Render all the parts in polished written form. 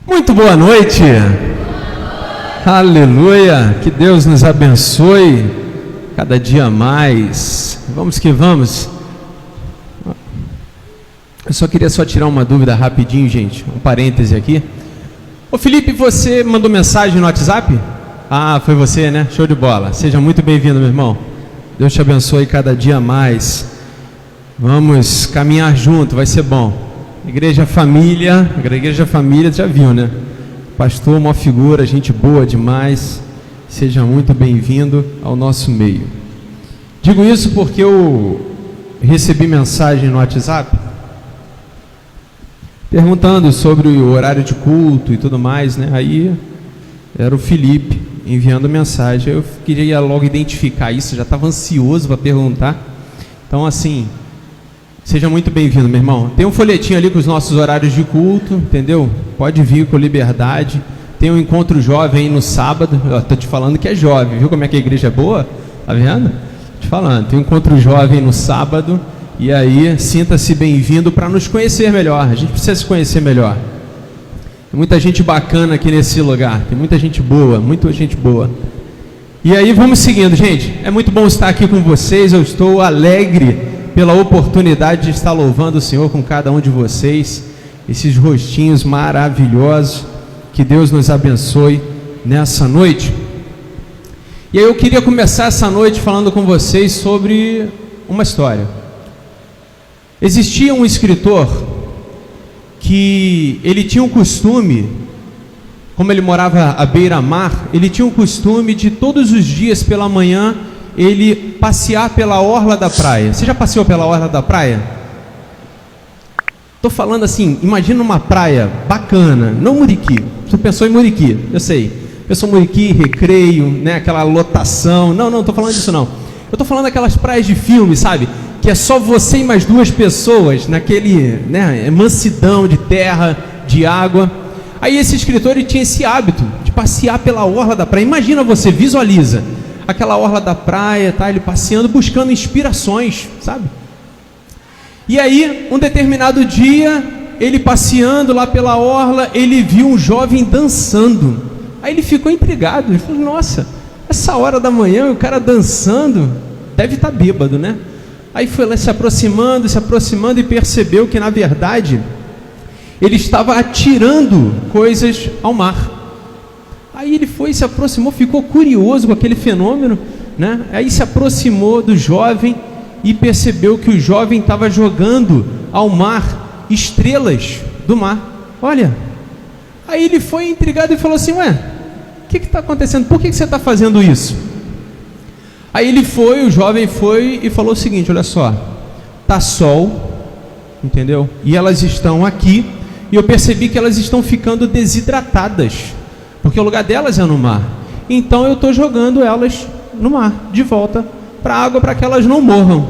Muito boa noite. Aleluia. Que Deus nos abençoe cada dia mais. Vamos que vamos. Eu só queria tirar uma dúvida rapidinho, gente. Um parêntese aqui. Ô Felipe, você mandou mensagem no WhatsApp? Ah, foi você, né? Show de bola. Seja muito bem-vindo, meu irmão. Deus te abençoe cada dia mais. Vamos caminhar junto, vai ser bom. Igreja Família, já viu, né? Pastor, uma figura, gente boa demais. Seja muito bem-vindo ao nosso meio. Digo isso porque eu recebi mensagem no WhatsApp perguntando sobre o horário de culto e tudo mais, né? Aí era o Felipe enviando mensagem. Eu queria logo identificar isso, já estava ansioso para perguntar. Então, assim, seja muito bem-vindo, meu irmão. Tem um folhetinho ali com os nossos horários de culto, entendeu? Pode vir com liberdade. Tem um encontro jovem aí no sábado. Eu tô te falando que é jovem, viu como é que a igreja é boa? Tá vendo? Te falando, tem um encontro jovem no sábado. E aí, sinta-se bem-vindo para nos conhecer melhor. A gente precisa se conhecer melhor. Tem muita gente bacana aqui nesse lugar. Tem muita gente boa, muita gente boa. E aí, vamos seguindo, gente. É muito bom estar aqui com vocês. Eu estou alegre pela oportunidade de estar louvando o Senhor com cada um de vocês. Esses rostinhos maravilhosos. Que Deus nos abençoe nessa noite. E aí, eu queria começar essa noite falando com vocês sobre uma história. Existia um escritor que ele tinha um costume, como ele morava à beira-mar, ele tinha um costume de todos os dias pela manhã ele passear pela orla da praia. Você já passeou pela orla da praia? Estou falando assim, imagina uma praia bacana, não Muriqui. Você pensou em Muriqui, eu sei. Pensou em Muriqui, Recreio, né, aquela lotação. Não estou falando disso não. Eu estou falando daquelas praias de filme, sabe? Que é só você e mais duas pessoas, naquele, né, mansidão de terra, de água. Aí esse escritor ele tinha esse hábito de passear pela orla da praia. Imagina você, visualiza aquela orla da praia, tá? Ele passeando, buscando inspirações, sabe? E aí, um determinado dia, ele passeando lá pela orla, ele viu um jovem dançando. Aí ele ficou intrigado, ele falou, nossa, essa hora da manhã, o cara dançando, deve estar bêbado, né? Aí foi lá se aproximando e percebeu que, na verdade, ele estava atirando coisas ao mar. Aí ele foi, se aproximou, ficou curioso com aquele fenômeno, né? Aí se aproximou do jovem e percebeu que o jovem estava jogando ao mar estrelas do mar. Olha, aí ele foi intrigado e falou assim, ué, o que está acontecendo? Por que você está fazendo isso? Aí o jovem foi e falou o seguinte, olha só, tá sol, entendeu? E elas estão aqui, e eu percebi que elas estão ficando desidratadas, porque o lugar delas é no mar. Então eu estou jogando elas no mar, de volta para a água, para que elas não morram.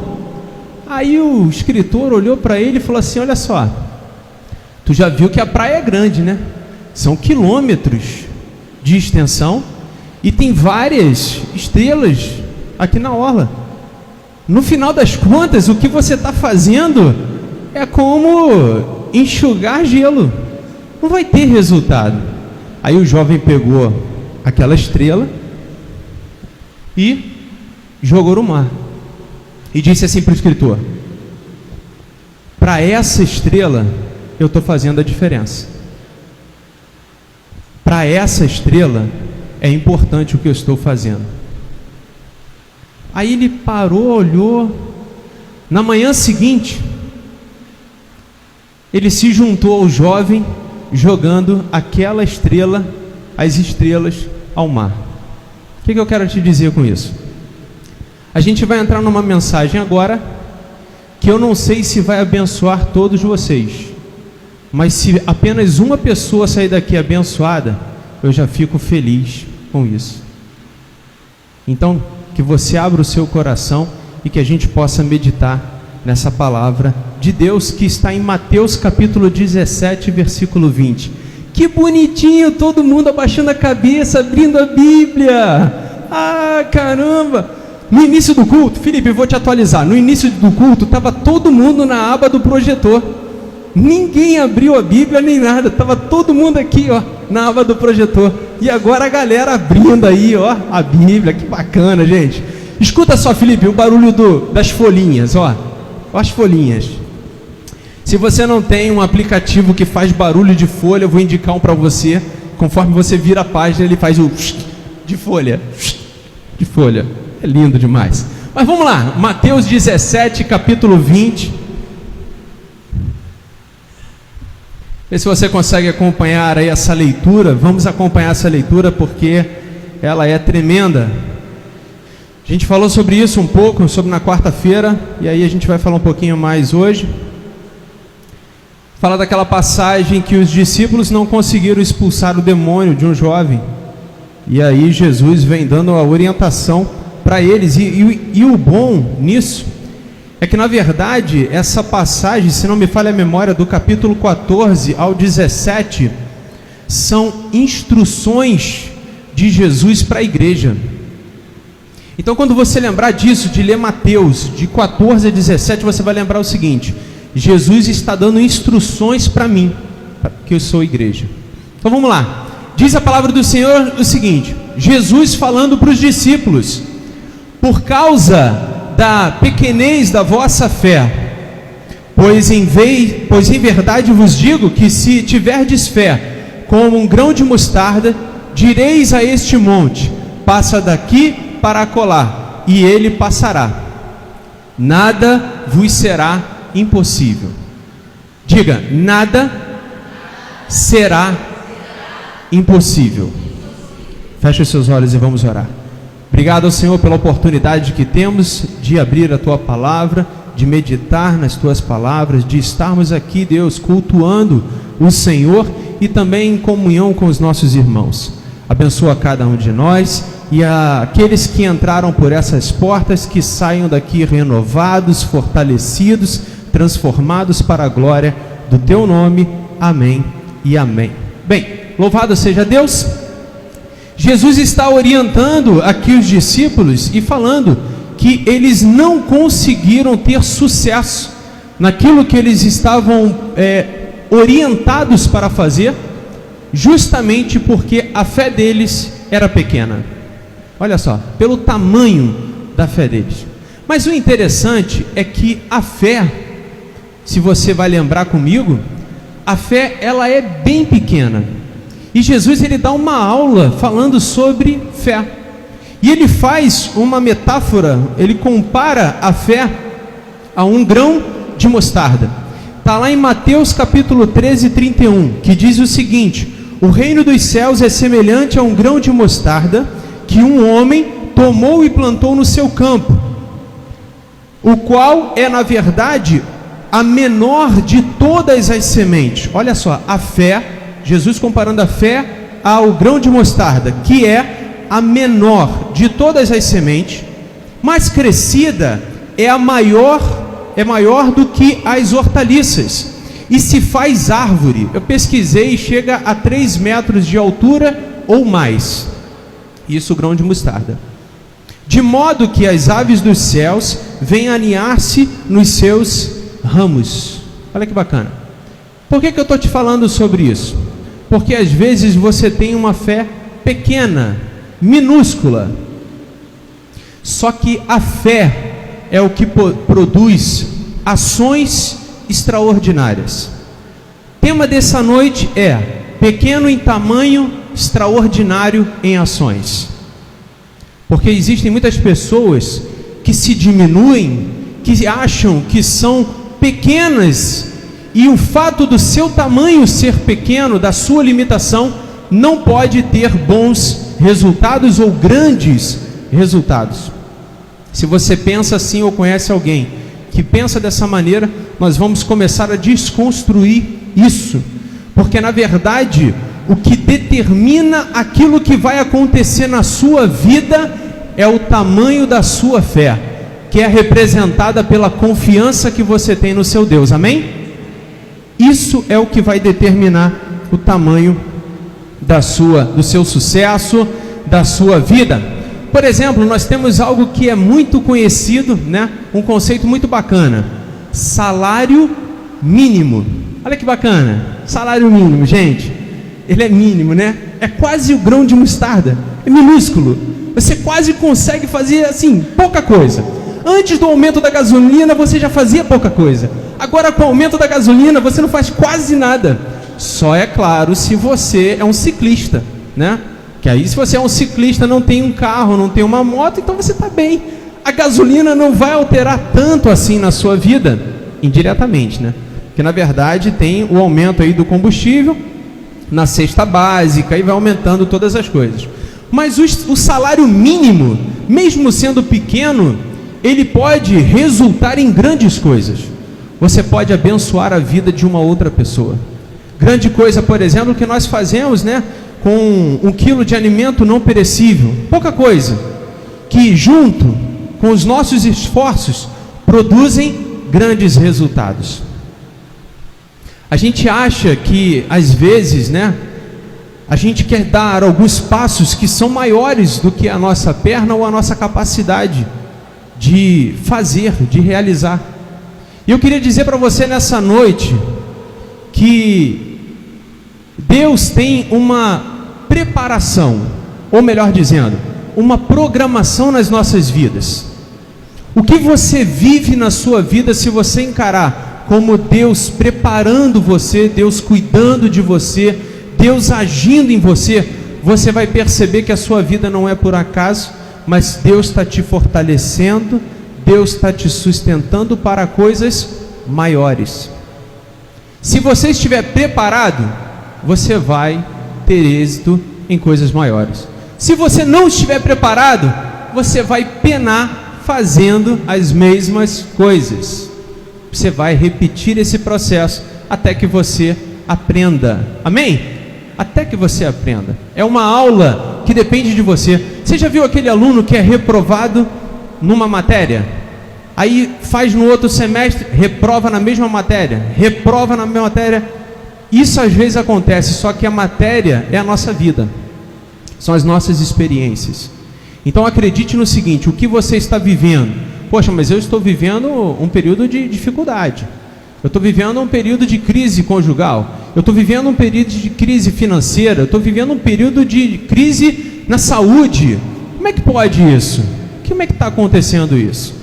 Aí o escritor olhou para ele e falou assim, olha só, tu já viu que a praia é grande, né? São quilômetros de extensão, e tem várias estrelas aqui na orla. No final das contas, o que você está fazendo é como enxugar gelo. Não vai ter resultado. Aí o jovem pegou aquela estrela e jogou no mar. E disse assim para o escritor, para essa estrela eu estou fazendo a diferença. Para essa estrela é importante o que eu estou fazendo. Aí ele parou, olhou. Na manhã seguinte, ele se juntou ao jovem, jogando aquela estrela, as estrelas, ao mar. O que eu quero te dizer com isso? A gente vai entrar numa mensagem agora, que eu não sei se vai abençoar todos vocês, mas se apenas uma pessoa sair daqui abençoada, eu já fico feliz com isso. Então, que você abra o seu coração e que a gente possa meditar nessa palavra de Deus que está em Mateus capítulo 17, versículo 20. Que bonitinho, todo mundo abaixando a cabeça, abrindo a Bíblia. Ah, caramba! No início do culto, Felipe, eu vou te atualizar. No início do culto, estava todo mundo na aba do projetor. Ninguém abriu a Bíblia nem nada, estava todo mundo aqui, ó, na aba do projetor. E agora a galera abrindo aí, ó, a Bíblia. Que bacana, gente. Escuta só, Felipe, o barulho das folhinhas, ó. As folhinhas. Se você não tem um aplicativo que faz barulho de folha, eu vou indicar um para você. Conforme você vira a página, ele faz o de folha. De folha. É lindo demais. Mas vamos lá, Mateus 17, capítulo 20. Vê se você consegue acompanhar aí essa leitura. Vamos acompanhar essa leitura porque ela é tremenda. A gente falou sobre isso um pouco, sobre na quarta-feira, e aí a gente vai falar um pouquinho mais hoje. Fala daquela passagem que os discípulos não conseguiram expulsar o demônio de um jovem. E aí Jesus vem dando a orientação para eles. E o bom nisso é que, na verdade, essa passagem, se não me falha a memória, do capítulo 14 ao 17, são instruções de Jesus para a igreja. Então, quando você lembrar disso, de ler Mateus, de 14 a 17, você vai lembrar o seguinte: Jesus está dando instruções para mim, que eu sou igreja. Então vamos lá. Diz a palavra do Senhor o seguinte: Jesus falando para os discípulos: por causa da pequenez da vossa fé, pois em verdade vos digo que se tiverdes fé como um grão de mostarda, direis a este monte: passa daqui para acolá, e ele passará. Nada vos será impossível. Diga: nada será impossível. Feche os seus olhos e vamos orar. Obrigado ao Senhor pela oportunidade que temos de abrir a Tua palavra, de meditar nas Tuas palavras, de estarmos aqui, Deus, cultuando o Senhor e também em comunhão com os nossos irmãos. Abençoa cada um de nós e aqueles que entraram por essas portas, que saiam daqui renovados, fortalecidos, transformados para a glória do Teu nome. Amém e amém. Bem, louvado seja Deus. Jesus está orientando aqui os discípulos e falando que eles não conseguiram ter sucesso naquilo que eles estavam orientados para fazer, justamente porque a fé deles era pequena. Olha só, pelo tamanho da fé deles. Mas o interessante é que a fé, se você vai lembrar comigo, a fé ela é bem pequena. E Jesus ele dá uma aula falando sobre fé. E ele faz uma metáfora, ele compara a fé a um grão de mostarda. Está lá em Mateus capítulo 13, 31, que diz o seguinte: o reino dos céus é semelhante a um grão de mostarda que um homem tomou e plantou no seu campo, o qual é na verdade a menor de todas as sementes. Olha só, a fé, Jesus comparando a fé ao grão de mostarda, que é a menor de todas as sementes, mas crescida é maior do que as hortaliças, e se faz árvore. Eu pesquisei, chega a 3 metros de altura ou mais. Isso, o grão de mostarda. De modo que as aves dos céus vêm aninhar-se nos seus ramos. Olha que bacana. Por que eu estou te falando sobre isso? Porque às vezes você tem uma fé pequena, minúscula. Só que a fé é o que produz ações extraordinárias. O tema dessa noite é pequeno em tamanho, extraordinário em ações. Porque existem muitas pessoas que se diminuem, que acham que são pequenas, e o fato do seu tamanho ser pequeno, da sua limitação, não pode ter bons resultados ou grandes resultados. Se você pensa assim ou conhece alguém que pensa dessa maneira, nós vamos começar a desconstruir isso, porque na verdade o que determina aquilo que vai acontecer na sua vida é o tamanho da sua fé, que é representada pela confiança que você tem no seu Deus. Amém? Isso é o que vai determinar o tamanho do seu sucesso, da sua vida. Por exemplo, nós temos algo que é muito conhecido, né? Um conceito muito bacana: salário mínimo. Olha que bacana, salário mínimo, gente, ele é mínimo, né? É quase o grão de mostarda, é minúsculo. Você quase consegue fazer assim, pouca coisa. Antes do aumento da gasolina, você já fazia pouca coisa. Agora, com o aumento da gasolina, você não faz quase nada. Só é claro se você é um ciclista, né? Que aí, se você é um ciclista, não tem um carro, não tem uma moto, então você está bem. A gasolina não vai alterar tanto assim na sua vida, indiretamente, né? Porque na verdade tem o aumento aí do combustível na cesta básica e vai aumentando todas as coisas. Mas o salário mínimo, mesmo sendo pequeno, ele pode resultar em grandes coisas. Você pode abençoar a vida de uma outra pessoa. Grande coisa, por exemplo, que nós fazemos, né, com 1 quilo de alimento não perecível. Pouca coisa, que junto com os nossos esforços produzem grandes resultados. A gente acha que, às vezes, né, a gente quer dar alguns passos que são maiores do que a nossa perna ou a nossa capacidade de fazer, de realizar. E eu queria dizer para você nessa noite que Deus tem uma preparação, ou melhor dizendo, uma programação nas nossas vidas. O que você vive na sua vida, se você encarar como Deus preparando você, Deus cuidando de você, Deus agindo em você, você vai perceber que a sua vida não é por acaso, mas Deus está te fortalecendo, Deus está te sustentando para coisas maiores. Se você estiver preparado, você vai ter êxito em coisas maiores. Se você não estiver preparado, você vai penar fazendo as mesmas coisas. Você vai repetir esse processo até que você aprenda. Amém? Até que você aprenda. É uma aula que depende de você. Você já viu aquele aluno que é reprovado numa matéria? Aí faz no outro semestre, reprova na mesma matéria, reprova na mesma matéria. Isso às vezes acontece, só que a matéria é a nossa vida. São as nossas experiências. Então acredite no seguinte, o que você está vivendo? Poxa, mas eu estou vivendo um período de dificuldade. Eu estou vivendo um período de crise conjugal. Eu estou vivendo um período de crise financeira. Eu estou vivendo um período de crise na saúde. Como é que pode isso? Como é que está acontecendo isso?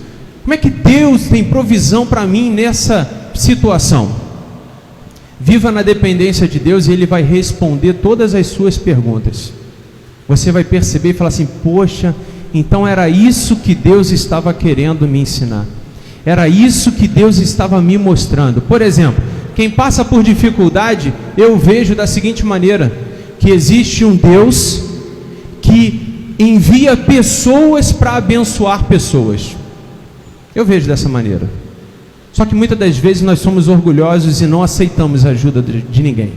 Como é que Deus tem provisão para mim nessa situação? Viva na dependência de Deus e Ele vai responder todas as suas perguntas. Você vai perceber e falar assim, poxa, então era isso que Deus estava querendo me ensinar. Era isso que Deus estava me mostrando. Por exemplo, quem passa por dificuldade, eu vejo da seguinte maneira, que existe um Deus que envia pessoas para abençoar pessoas. Eu vejo dessa maneira. Só que muitas das vezes nós somos orgulhosos e não aceitamos a ajuda de ninguém.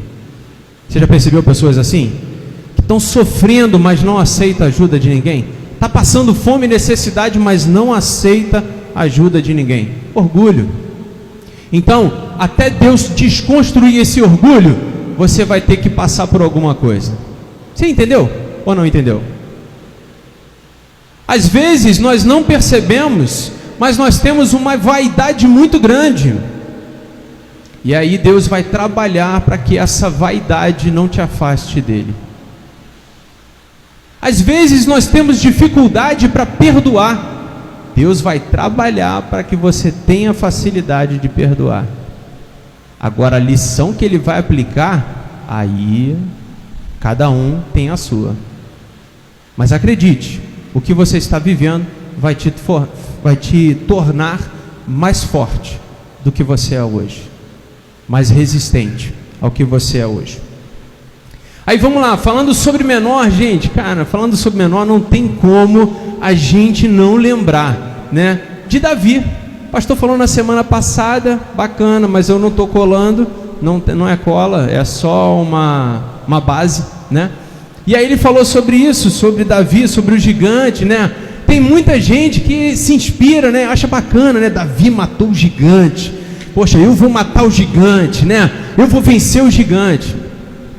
Você já percebeu pessoas assim? Que estão sofrendo, mas não aceitam a ajuda de ninguém? Está passando fome e necessidade, mas não aceita a ajuda de ninguém. Orgulho. Então, até Deus desconstruir esse orgulho, você vai ter que passar por alguma coisa. Você entendeu ou não entendeu? Às vezes nós não percebemos, mas nós temos uma vaidade muito grande. E aí Deus vai trabalhar para que essa vaidade não te afaste dele. Às vezes nós temos dificuldade para perdoar. Deus vai trabalhar para que você tenha facilidade de perdoar. Agora a lição que Ele vai aplicar, aí cada um tem a sua. Mas acredite, o que você está vivendo vai te tornar mais forte do que você é hoje, mais resistente ao que você é hoje. Aí vamos lá, falando sobre menor, gente, cara, falando sobre menor, não tem como a gente não lembrar, né, de Davi. O pastor falou na semana passada, bacana, mas eu não estou colando, não é cola, é só uma base, né? E aí ele falou sobre isso, sobre Davi, sobre o gigante, né? Tem muita gente que se inspira, né? Acha bacana, né? Davi matou o gigante. Poxa, eu vou matar o gigante, né? Eu vou vencer o gigante.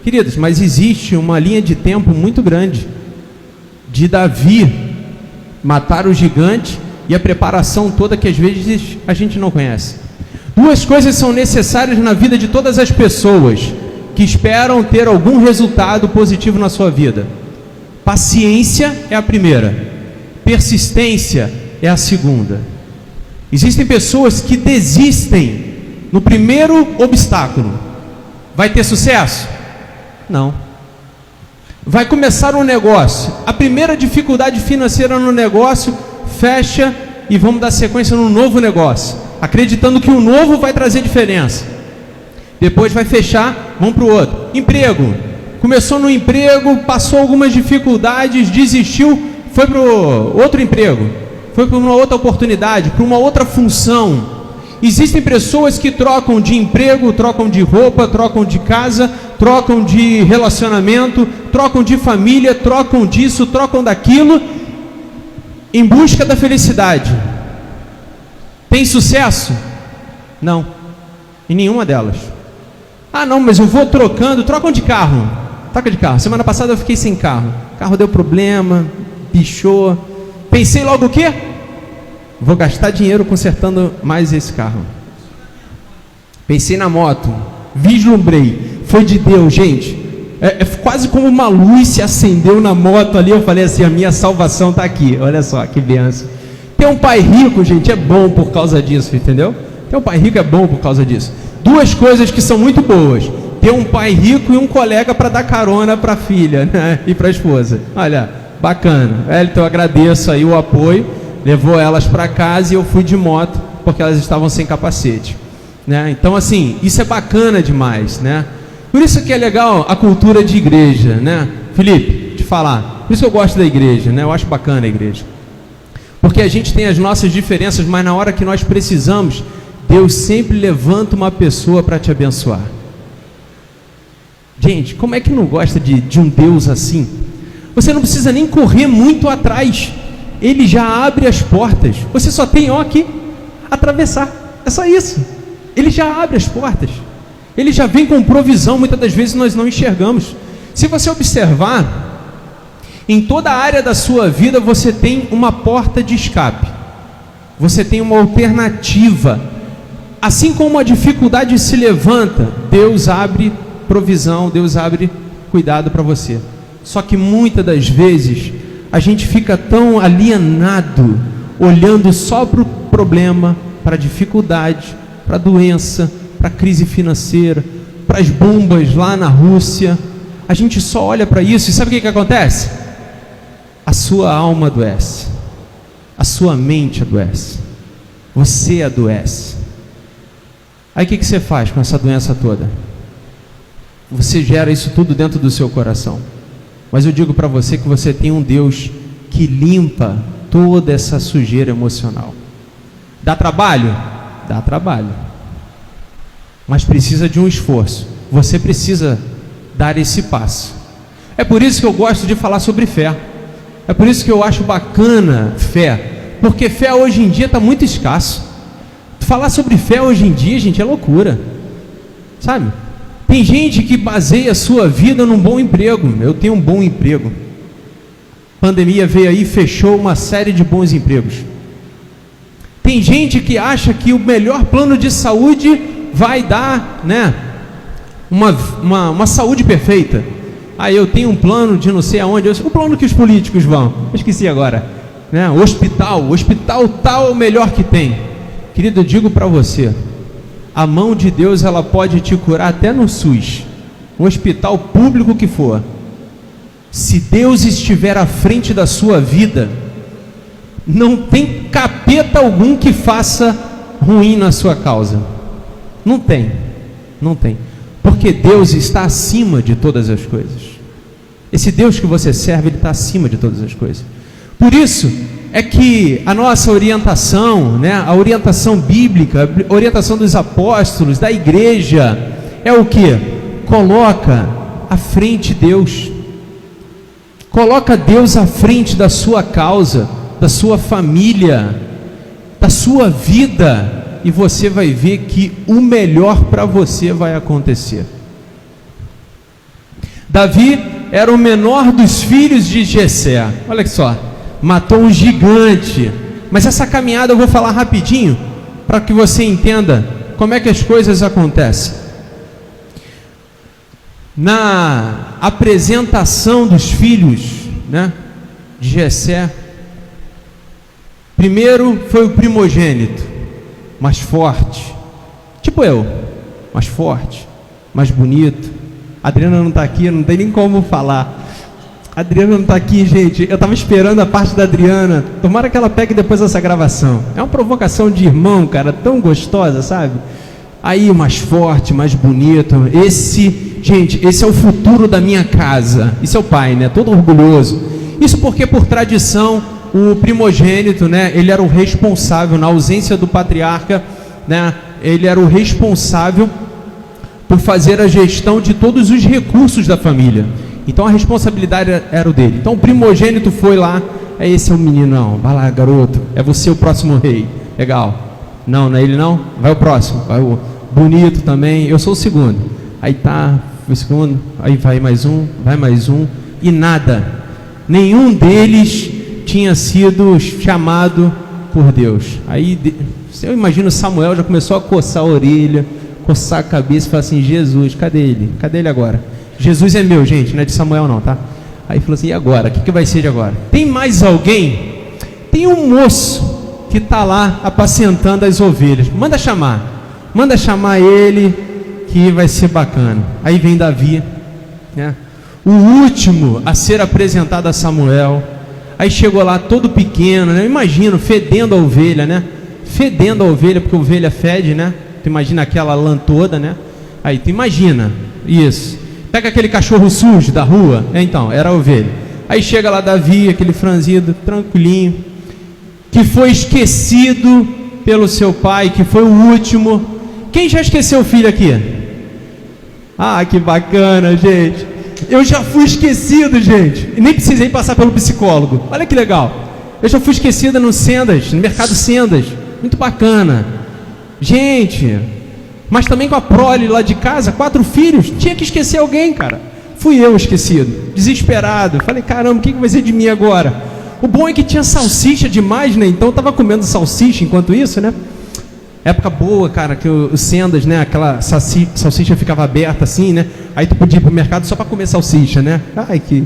Queridos, mas existe uma linha de tempo muito grande de Davi matar o gigante e a preparação toda que às vezes a gente não conhece. Duas coisas são necessárias na vida de todas as pessoas que esperam ter algum resultado positivo na sua vida. Paciência é a primeira, persistência é a segunda. Existem pessoas que desistem no primeiro obstáculo. Vai ter sucesso? Não. Vai começar um negócio, a primeira dificuldade financeira no negócio, fecha e vamos dar sequência no novo negócio, acreditando que o novo vai trazer diferença. Depois vai fechar, vamos para o outro. Emprego. Começou no emprego, passou algumas dificuldades, desistiu, foi para outro emprego, foi para uma outra oportunidade, para uma outra função. Existem pessoas que trocam de emprego, trocam de roupa, trocam de casa, trocam de relacionamento, trocam de família, trocam disso, trocam daquilo, em busca da felicidade. Tem sucesso? Não, em nenhuma delas. Ah não, mas eu vou trocando, trocam de carro, troca de carro. Semana passada eu fiquei sem carro, o carro deu problema, bichou. Pensei logo o quê? Vou gastar dinheiro consertando mais esse carro. Pensei na moto, vislumbrei, foi de Deus, gente. É quase como uma luz se acendeu na moto ali. Eu falei assim: a minha salvação está aqui. Olha só que benção. Ter um pai rico, gente, é bom por causa disso, entendeu? Ter um pai rico é bom por causa disso. Duas coisas que são muito boas: ter um pai rico e um colega para dar carona para a filha, né? E para a esposa. Olha, bacana. Então eu agradeço aí o apoio. Levou elas para casa e eu fui de moto porque elas estavam sem capacete, né? Então assim, isso é bacana demais, né? Por isso que é legal a cultura de igreja, né? Felipe, te falar, por isso que eu gosto da igreja, né? Eu acho bacana a igreja, porque a gente tem as nossas diferenças, mas na hora que nós precisamos, Deus sempre levanta uma pessoa para te abençoar. Gente, como é que não gosta de um Deus assim? Você não precisa nem correr muito atrás, Ele já abre as portas. Você só tem aqui atravessar. É só isso. Ele já abre as portas. Ele já vem com provisão. Muitas das vezes nós não enxergamos. Se você observar, em toda a área da sua vida você tem uma porta de escape. Você tem uma alternativa. Assim como a dificuldade se levanta, Deus abre provisão, Deus abre cuidado para você. Só que muitas das vezes a gente fica tão alienado, olhando só para o problema, para a dificuldade, para a doença, para a crise financeira, para as bombas lá na Rússia. A gente só olha para isso e sabe o que acontece? A sua alma adoece, a sua mente adoece, você adoece. Aí o que você faz com essa doença toda? Você gera isso tudo dentro do seu coração. Mas eu digo para você que você tem um Deus que limpa toda essa sujeira emocional. Dá trabalho? Dá trabalho. Mas precisa de um esforço. Você precisa dar esse passo. É por isso que eu gosto de falar sobre fé. É por isso que eu acho bacana fé. Porque fé hoje em dia está muito escasso. Falar sobre fé hoje em dia, gente, é loucura. Sabe? Tem gente que baseia a sua vida num bom emprego. Eu tenho um bom emprego. Pandemia veio aí e fechou uma série de bons empregos. Tem gente que acha que o melhor plano de saúde vai dar, né, uma saúde perfeita. Aí eu tenho um plano de não sei aonde, o plano que os políticos vão, eu esqueci agora, né? O hospital tal é o melhor que tem. Querido, eu digo para você, a mão de Deus ela pode te curar até no SUS, um hospital público que for. Se Deus estiver à frente da sua vida, não tem capeta algum que faça ruim na sua causa. Não tem, porque Deus está acima de todas as coisas. Esse Deus que você serve, Ele está acima de todas as coisas. Por isso é que a nossa orientação, né, a orientação bíblica, a orientação dos apóstolos, da igreja, é o que? Coloca à frente Deus. Coloca Deus à frente da sua causa, da sua família, da sua vida, e você vai ver que o melhor para você vai acontecer. Davi era o menor dos filhos de Jessé. Olha só, matou um gigante. Mas essa caminhada eu vou falar rapidinho, para que você entenda como é que as coisas acontecem. Na apresentação dos filhos, né, de Jessé, primeiro foi o primogênito, mais forte, tipo eu, mais forte, mais bonito. A Adriana não está aqui, não tem nem como falar. A Adriana não está aqui, gente. Eu estava esperando a parte da Adriana. Tomara que ela pegue depois essa gravação. É uma provocação de irmão, cara, tão gostosa, sabe? Aí, mais forte, mais bonito. Gente, esse é o futuro da minha casa. Isso é o pai, né? Todo orgulhoso. Isso porque, por tradição, o primogênito, né? Ele era o responsável, na ausência do patriarca, né? Ele era o responsável por fazer a gestão de todos os recursos da família. Então a responsabilidade era o dele. Então o primogênito foi lá, esse é o menino, não, vai lá garoto, é você o próximo rei, legal. Não é ele não? Vai o próximo, vai o bonito também, eu sou o segundo. Aí tá, o segundo, aí vai mais um, e nada, nenhum deles tinha sido chamado por Deus. Aí eu imagino Samuel já começou a coçar a orelha, coçar a cabeça e falar assim: Jesus, cadê ele? Cadê ele agora? Jesus é meu, gente, não é de Samuel não, tá? Aí falou assim: e agora? O que vai ser de agora? Tem mais alguém? Tem um moço que está lá apacentando as ovelhas. Manda chamar ele, que vai ser bacana. Aí vem Davi, né? O último a ser apresentado a Samuel. Aí chegou lá todo pequeno, né? Eu imagino, fedendo a ovelha, né? Fedendo a ovelha, porque a ovelha fede, né? Tu imagina aquela lã toda, né? Aí tu imagina isso. Pega aquele cachorro sujo da rua, então, era a ovelha. Aí chega lá Davi, aquele franzido, tranquilinho, que foi esquecido pelo seu pai, que foi o último. Quem já esqueceu o filho aqui? Ah, que bacana, gente. Eu já fui esquecido, gente. E nem precisei passar pelo psicólogo. Olha que legal. Eu já fui esquecida no Sendas, no mercado Sendas. Muito bacana. Gente, mas também com a prole lá de casa, 4 filhos, tinha que esquecer alguém, cara. Fui eu esquecido, desesperado. Falei, caramba, o que vai ser de mim agora? O bom é que tinha salsicha demais, né? Então eu tava comendo salsicha enquanto isso, né? Época boa, cara, que o Sendas, né? Aquela salsicha ficava aberta assim, né? Aí tu podia ir pro mercado só para comer salsicha, né? Ai, que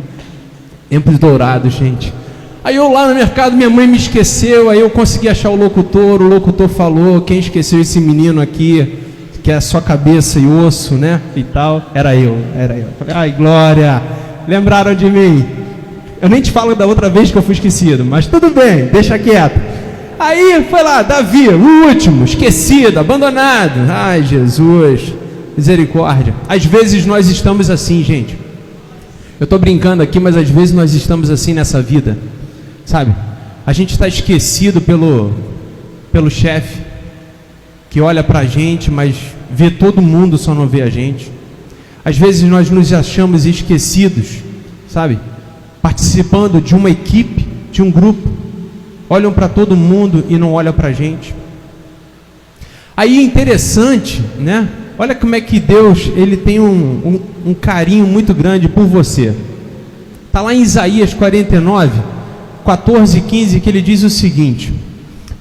tempos dourados, gente. Aí eu lá no mercado, minha mãe me esqueceu, aí eu consegui achar o locutor falou: quem esqueceu esse menino aqui, que é só cabeça e osso, né? E tal, era eu. Falei, ai, glória, lembraram de mim. Eu nem te falo da outra vez que eu fui esquecido, mas tudo bem, deixa quieto. Aí foi lá, Davi, o último, esquecido, abandonado. Ai, Jesus, misericórdia. Às vezes nós estamos assim, gente. Eu estou brincando aqui, mas às vezes nós estamos assim nessa vida, sabe? A gente está esquecido pelo chefe, que olha para a gente, mas vê todo mundo, só não vê a gente. Às vezes nós nos achamos esquecidos, sabe? Participando de uma equipe, de um grupo, olham para todo mundo e não olham para a gente. Aí é interessante, né? Olha como é que Deus, ele tem um carinho muito grande por você. Está lá em Isaías 49, 14 e 15, que ele diz o seguinte: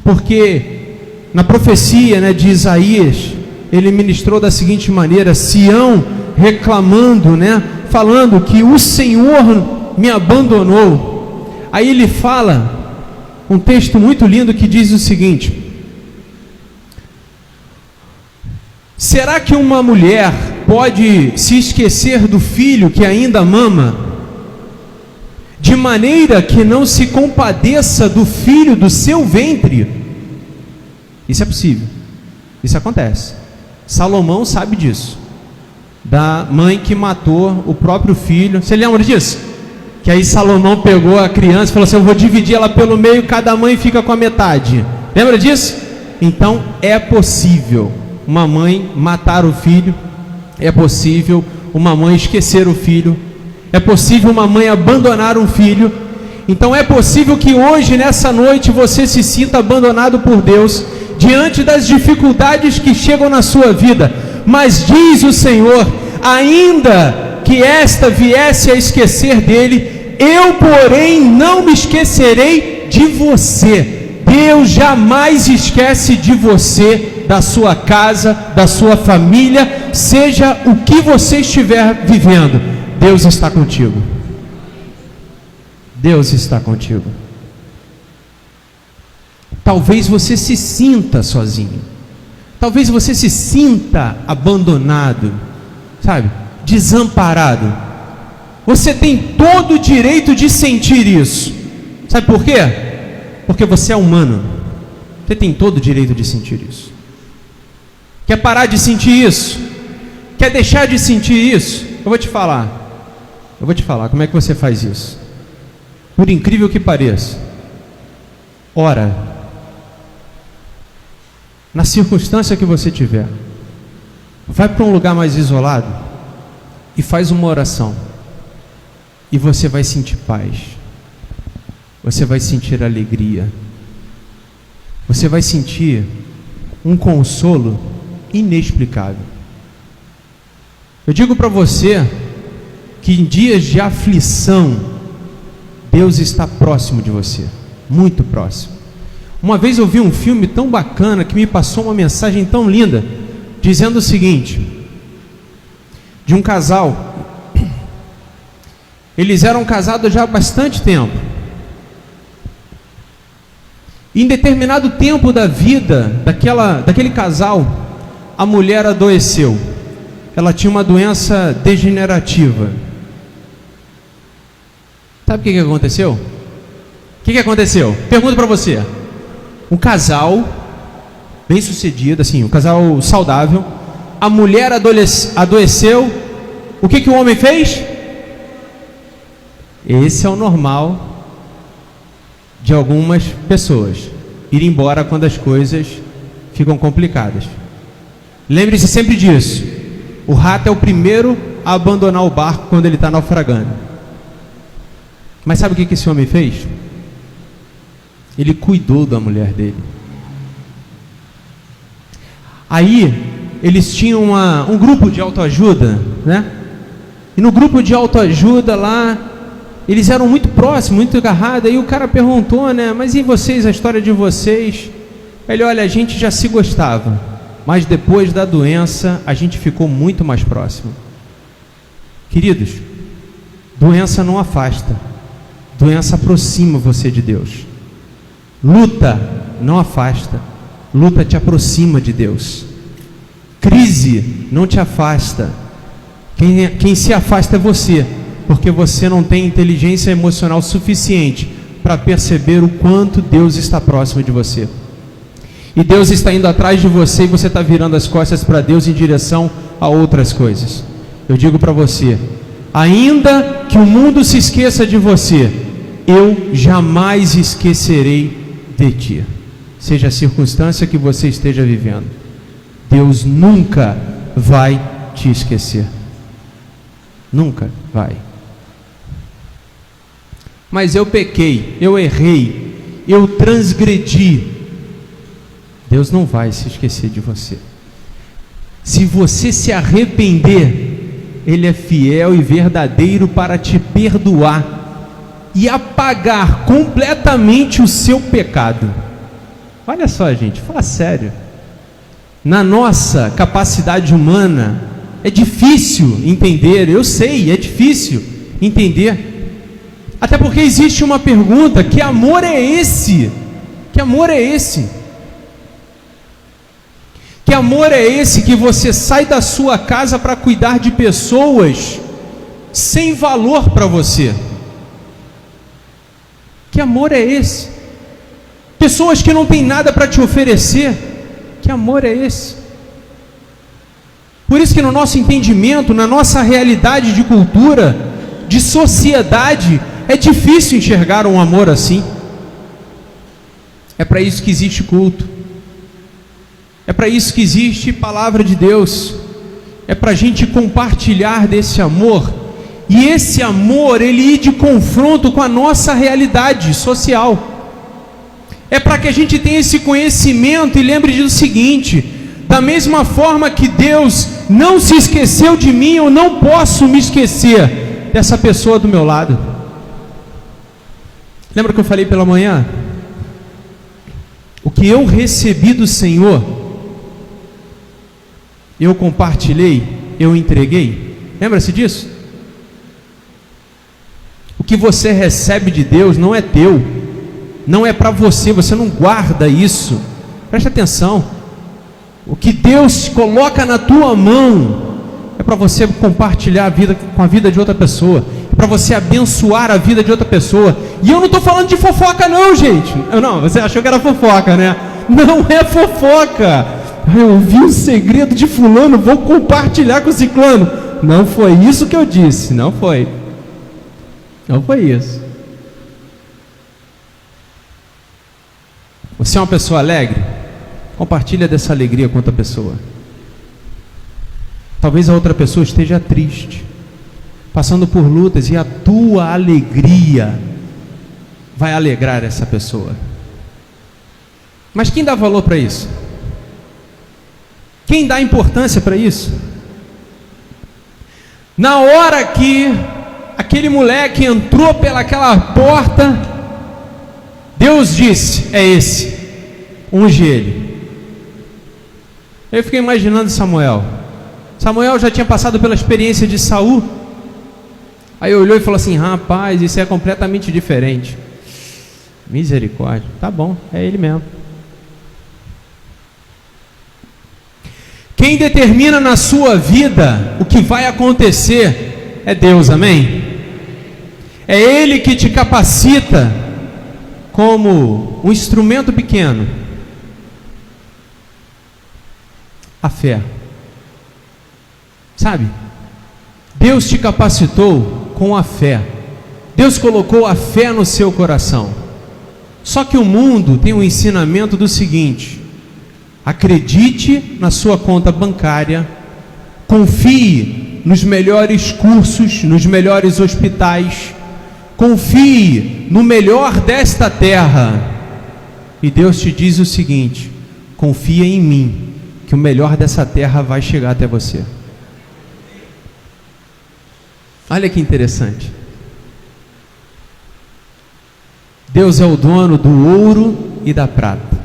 porque na profecia, né, de Isaías, ele ministrou da seguinte maneira: Sião reclamando, né, falando que o Senhor me abandonou. Aí ele fala um texto muito lindo que diz o seguinte: será que uma mulher pode se esquecer do filho que ainda mama, de maneira que não se compadeça do filho do seu ventre? Isso é possível, isso acontece. Salomão sabe disso, da mãe que matou o próprio filho. Você lembra disso? Que aí Salomão pegou a criança e falou assim: eu vou dividir ela pelo meio, cada mãe fica com a metade. Lembra disso? Então é possível uma mãe matar o filho, é possível uma mãe esquecer o filho, é possível uma mãe abandonar um filho. Então é possível que hoje, nessa noite, você se sinta abandonado por Deus, diante das dificuldades que chegam na sua vida. Mas diz o Senhor: ainda que esta viesse a esquecer dele, eu, porém, não me esquecerei de você. Deus jamais esquece de você da sua casa, da sua família, seja o que você estiver vivendo, Deus está contigo. Deus está contigo. Talvez você se sinta sozinho. Talvez você se sinta abandonado, sabe? Desamparado. Você tem todo o direito de sentir isso. Sabe por quê? Porque você é humano. Você tem todo o direito de sentir isso. Quer parar de sentir isso? Quer deixar de sentir isso? Eu vou te falar como é que você faz isso. Por incrível que pareça, ora. Na circunstância que você tiver, vai para um lugar mais isolado e faz uma oração. E você vai sentir paz. Você vai sentir alegria. Você vai sentir um consolo inexplicável. Eu digo para você que em dias de aflição, Deus está próximo de você, muito próximo. Uma vez eu vi um filme tão bacana que me passou uma mensagem tão linda, dizendo o seguinte, de um casal. Eles eram casados já há bastante tempo. Em determinado tempo da vida daquele casal, a mulher adoeceu. Ela tinha uma doença degenerativa. Sabe o que aconteceu? O que aconteceu? Pergunto para você. Um casal bem sucedido, assim, um casal saudável. A mulher adoeceu. O que o homem fez? Esse é o normal de algumas pessoas, ir embora quando as coisas ficam complicadas. Lembre-se sempre disso. O rato é o primeiro a abandonar o barco quando ele está naufragando. Mas sabe o que esse homem fez? Ele cuidou da mulher dele. Aí eles tinham um grupo de autoajuda, né? E no grupo de autoajuda lá, eles eram muito próximos, muito agarrados. Aí o cara perguntou, né? Mas e vocês, a história de vocês? Ele, olha, a gente já se gostava, mas depois da doença a gente ficou muito mais próximo. Queridos, doença não afasta, doença aproxima você de Deus. Luta não afasta, luta te aproxima de Deus. Crise não te afasta. Quem se afasta é você, porque você não tem inteligência emocional suficiente para perceber o quanto Deus está próximo de você. E Deus está indo atrás de você e você está virando as costas para Deus em direção a outras coisas. Eu digo para você, ainda que o mundo se esqueça de você, eu jamais esquecerei de ti. Seja a circunstância que você esteja vivendo, Deus nunca vai te esquecer. Nunca vai. Mas eu pequei, eu errei, eu transgredi. Deus não vai se esquecer de você. Se você se arrepender, Ele é fiel e verdadeiro para te perdoar e apagar completamente o seu pecado. Olha só, gente, fala sério. Na nossa capacidade humana, é difícil entender, eu sei, é difícil entender. Até porque existe uma pergunta: que amor é esse? Que amor é esse? Que amor é esse que você sai da sua casa para cuidar de pessoas sem valor para você? Que amor é esse? Pessoas que não têm nada para te oferecer. Que amor é esse? Por isso que no nosso entendimento, na nossa realidade de cultura, de sociedade, é difícil enxergar um amor assim. É para isso que existe culto. É para isso que existe palavra de Deus. É para a gente compartilhar desse amor. E esse amor, ele ir de confronto com a nossa realidade social. É para que a gente tenha esse conhecimento e lembre do seguinte: da mesma forma que Deus não se esqueceu de mim, eu não posso me esquecer dessa pessoa do meu lado. Lembra que eu falei pela manhã? O que eu recebi do Senhor, eu compartilhei, eu entreguei. Lembra-se disso? O que você recebe de Deus não é teu, não é para você, você não guarda isso. Presta atenção. O que Deus coloca na tua mão é para você compartilhar a vida com a vida de outra pessoa, é para você abençoar a vida de outra pessoa. E eu não estou falando de fofoca não, gente. Não, você achou que era fofoca, né? Não é fofoca. Eu ouvi o segredo de fulano, vou compartilhar com o ciclano. Não foi isso que eu disse, não foi. Não foi isso. Você é uma pessoa alegre? Compartilha dessa alegria com outra pessoa. Talvez a outra pessoa esteja triste, passando por lutas, e a tua alegria vai alegrar essa pessoa. Mas quem dá valor para isso? Quem dá importância para isso? Na hora que aquele moleque entrou pelaquela porta, Deus disse: é esse, unge ele. Eu fiquei imaginando Samuel. Samuel já tinha passado pela experiência de Saul. Aí olhou e falou assim: rapaz, isso é completamente diferente. Misericórdia, tá bom, é ele mesmo. Quem determina na sua vida o que vai acontecer é Deus, amém? É Ele que te capacita como um instrumento pequeno. A fé. Sabe? Deus te capacitou com a fé. Deus colocou a fé no seu coração. Só que o mundo tem um ensinamento do seguinte: acredite na sua conta bancária, confie nos melhores cursos, nos melhores hospitais, confie no melhor desta terra. E Deus te diz o seguinte: confia em mim, que o melhor dessa terra vai chegar até você. Olha que interessante. Deus é o dono do ouro e da prata,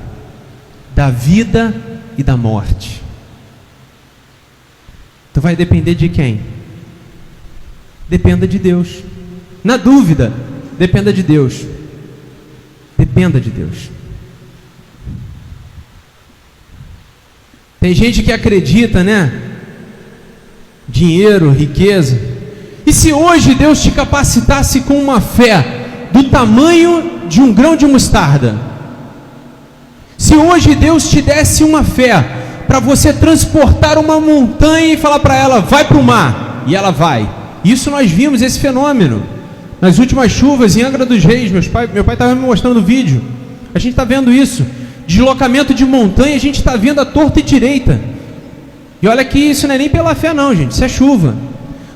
da vida e da morte. Tu vai depender de quem? Dependa de Deus. Na dúvida, dependa de Deus. Dependa de Deus. Tem gente que acredita, né? Dinheiro, riqueza. E se hoje Deus te capacitasse com uma fé do tamanho de um grão de mostarda? Se hoje Deus te desse uma fé para você transportar uma montanha e falar para ela: vai para o mar, e ela vai. Isso nós vimos, esse fenômeno nas últimas chuvas em Angra dos Reis. Meu pai estava me mostrando o vídeo. A gente está vendo isso, deslocamento de montanha, a gente está vendo a torta e direita. E olha que isso não é nem pela fé não, gente, isso é chuva.